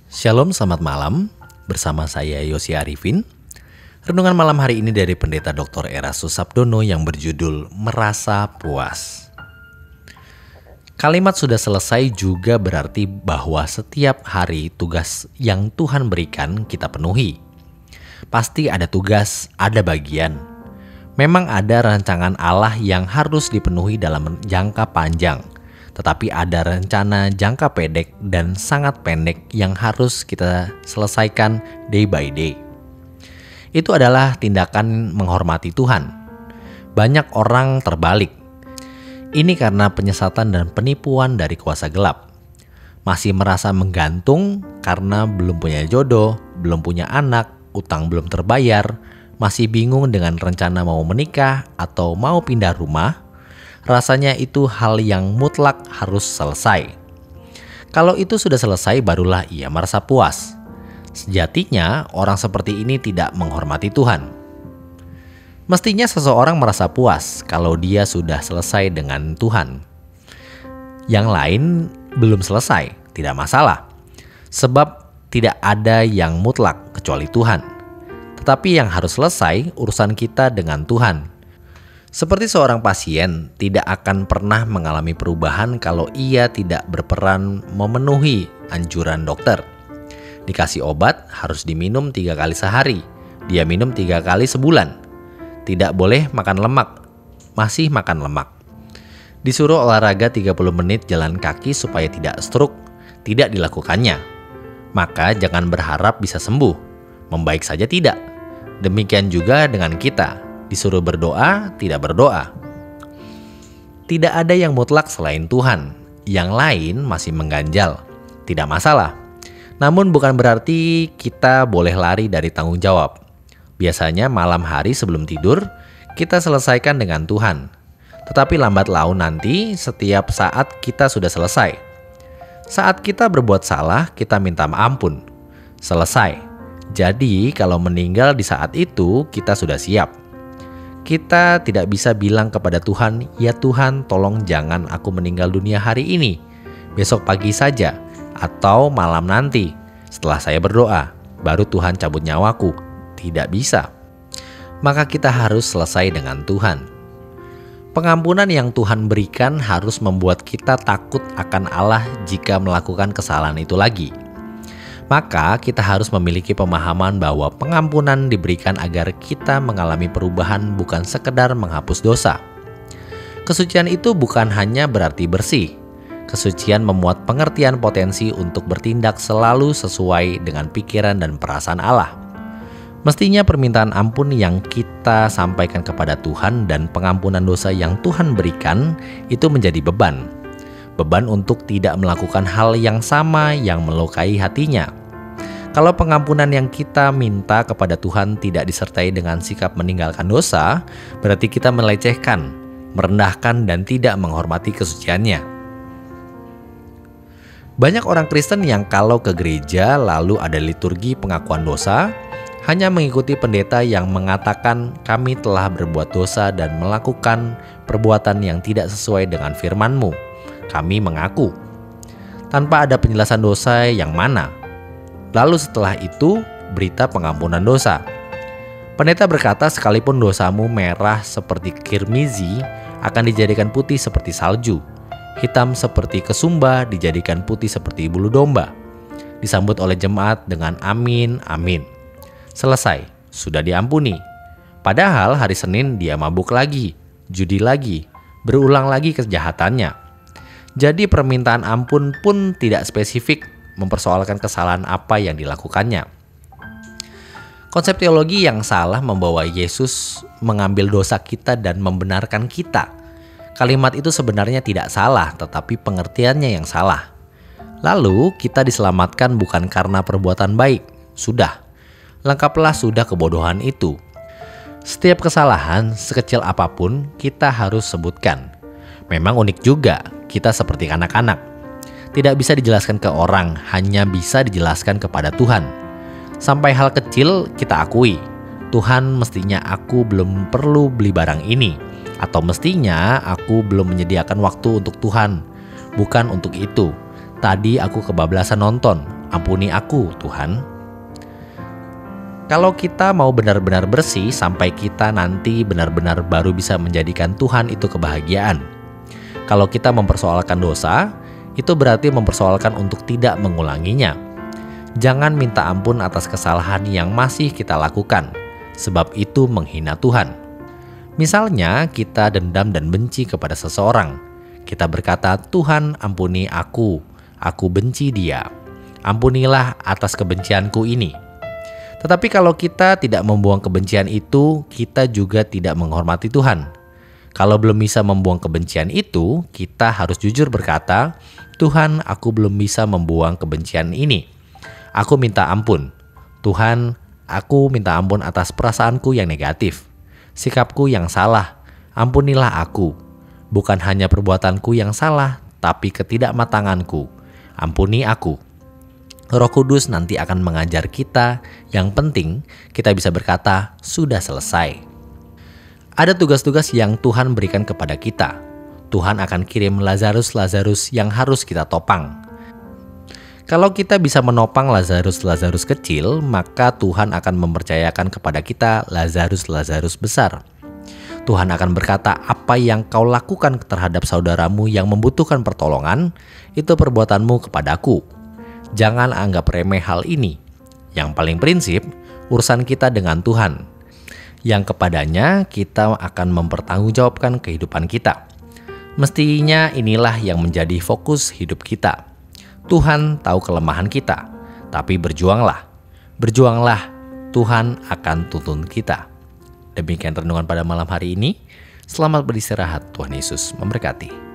Shalom, selamat malam. Bersama saya Yosi Arifin. Renungan malam hari ini dari Pendeta Dr. Erastus Sabdono yang berjudul Merasa Puas. Kalimat sudah selesai juga berarti bahwa setiap hari tugas yang Tuhan berikan kita penuhi. Pasti ada tugas, ada bagian. Memang ada rancangan Allah yang harus dipenuhi dalam jangka panjang. Tetapi ada rencana jangka pendek dan sangat pendek yang harus kita selesaikan day by day. Itu adalah tindakan menghormati Tuhan. Banyak orang terbalik. Ini karena penyesatan dan penipuan dari kuasa gelap. Masih merasa menggantung karena belum punya jodoh, belum punya anak, utang belum terbayar, masih bingung dengan rencana mau menikah atau mau pindah rumah. Rasanya itu hal yang mutlak harus selesai. Kalau itu sudah selesai barulah ia merasa puas. Sejatinya orang seperti ini tidak menghormati Tuhan. Mestinya seseorang merasa puas kalau dia sudah selesai dengan Tuhan. Yang lain belum selesai, tidak masalah. Sebab tidak ada yang mutlak kecuali Tuhan. Tetapi yang harus selesai urusan kita dengan Tuhan. Seperti seorang pasien tidak akan pernah mengalami perubahan kalau ia tidak berperan memenuhi anjuran dokter. Dikasih obat harus diminum 3 kali sehari, dia minum 3 kali sebulan. Tidak boleh makan lemak, masih makan lemak. Disuruh olahraga 30 menit jalan kaki supaya tidak stroke, tidak dilakukannya. Maka jangan berharap bisa sembuh, membaik saja tidak. Demikian juga dengan kita. Disuruh berdoa, tidak berdoa. Tidak ada yang mutlak selain Tuhan. Yang lain masih mengganjal. Tidak masalah. Namun bukan berarti kita boleh lari dari tanggung jawab. Biasanya malam hari sebelum tidur, kita selesaikan dengan Tuhan. Tetapi lambat laun nanti, setiap saat kita sudah selesai. Saat kita berbuat salah, kita minta ampun. Selesai. Jadi kalau meninggal di saat itu, kita sudah siap. Kita tidak bisa bilang kepada Tuhan, "Ya Tuhan, tolong jangan aku meninggal dunia hari ini. Besok pagi saja atau malam nanti setelah saya berdoa, baru Tuhan cabut nyawaku." Tidak bisa. Maka kita harus selesai dengan Tuhan. Pengampunan yang Tuhan berikan harus membuat kita takut akan Allah jika melakukan kesalahan itu lagi. Maka kita harus memiliki pemahaman bahwa pengampunan diberikan agar kita mengalami perubahan bukan sekedar menghapus dosa. Kesucian itu bukan hanya berarti bersih. Kesucian memuat pengertian potensi untuk bertindak selalu sesuai dengan pikiran dan perasaan Allah. Mestinya permintaan ampun yang kita sampaikan kepada Tuhan dan pengampunan dosa yang Tuhan berikan itu menjadi beban. Beban untuk tidak melakukan hal yang sama yang melukai hatinya. Kalau pengampunan yang kita minta kepada Tuhan tidak disertai dengan sikap meninggalkan dosa, berarti kita melecehkan, merendahkan, dan tidak menghormati kesuciannya. Banyak orang Kristen yang kalau ke gereja lalu ada liturgi pengakuan dosa, hanya mengikuti pendeta yang mengatakan kami telah berbuat dosa dan melakukan perbuatan yang tidak sesuai dengan firman-Mu. Kami mengaku, tanpa ada penjelasan dosa yang mana. Lalu setelah itu, berita pengampunan dosa. Pendeta berkata sekalipun dosamu merah seperti kirmizi, akan dijadikan putih seperti salju. Hitam seperti kesumba, dijadikan putih seperti bulu domba. Disambut oleh jemaat dengan amin, amin. Selesai, sudah diampuni. Padahal hari Senin dia mabuk lagi, judi lagi, berulang lagi kejahatannya. Jadi permintaan ampun pun tidak spesifik mempersoalkan kesalahan apa yang dilakukannya. Konsep teologi yang salah membawa Yesus mengambil dosa kita dan membenarkan kita. Kalimat itu sebenarnya tidak salah, tetapi pengertiannya yang salah. Lalu kita diselamatkan bukan karena perbuatan baik. Sudah, lengkaplah sudah kebodohan itu. Setiap kesalahan, sekecil apapun, kita harus sebutkan. Memang unik juga, kita seperti anak-anak. Tidak bisa dijelaskan ke orang, hanya bisa dijelaskan kepada Tuhan. Sampai hal kecil kita akui, Tuhan mestinya aku belum perlu beli barang ini. Atau mestinya aku belum menyediakan waktu untuk Tuhan. Bukan untuk itu. Tadi aku kebablasan nonton. Ampuni aku, Tuhan. Kalau kita mau benar-benar bersih sampai kita nanti benar-benar baru bisa menjadikan Tuhan itu kebahagiaan. Kalau kita mempersoalkan dosa, itu berarti mempersoalkan untuk tidak mengulanginya. Jangan minta ampun atas kesalahan yang masih kita lakukan, sebab itu menghina Tuhan. Misalnya kita dendam dan benci kepada seseorang. Kita berkata, Tuhan ampuni aku benci dia. Ampunilah atas kebencianku ini. Tetapi kalau kita tidak membuang kebencian itu, kita juga tidak menghormati Tuhan. Kalau belum bisa membuang kebencian itu, kita harus jujur berkata, Tuhan, aku belum bisa membuang kebencian ini. Aku minta ampun. Tuhan, aku minta ampun atas perasaanku yang negatif, sikapku yang salah. Ampunilah aku. Bukan hanya perbuatanku yang salah, tapi ketidakmatanganku. Ampuni aku. Roh Kudus nanti akan mengajar kita. Yang penting kita bisa berkata, sudah selesai. Ada tugas-tugas yang Tuhan berikan kepada kita. Tuhan akan kirim Lazarus yang harus kita topang. Kalau kita bisa menopang Lazarus kecil, maka Tuhan akan mempercayakan kepada kita Lazarus besar. Tuhan akan berkata, apa yang kau lakukan terhadap saudaramu yang membutuhkan pertolongan, itu perbuatanmu kepadaku. Jangan anggap remeh hal ini. Yang paling prinsip, urusan kita dengan Tuhan, yang kepadanya kita akan mempertanggungjawabkan kehidupan kita. Mestinya inilah yang menjadi fokus hidup kita. Tuhan tahu kelemahan kita, tapi berjuanglah. Berjuanglah, Tuhan akan tuntun kita. Demikian renungan pada malam hari ini. Selamat beristirahat, Tuhan Yesus memberkati.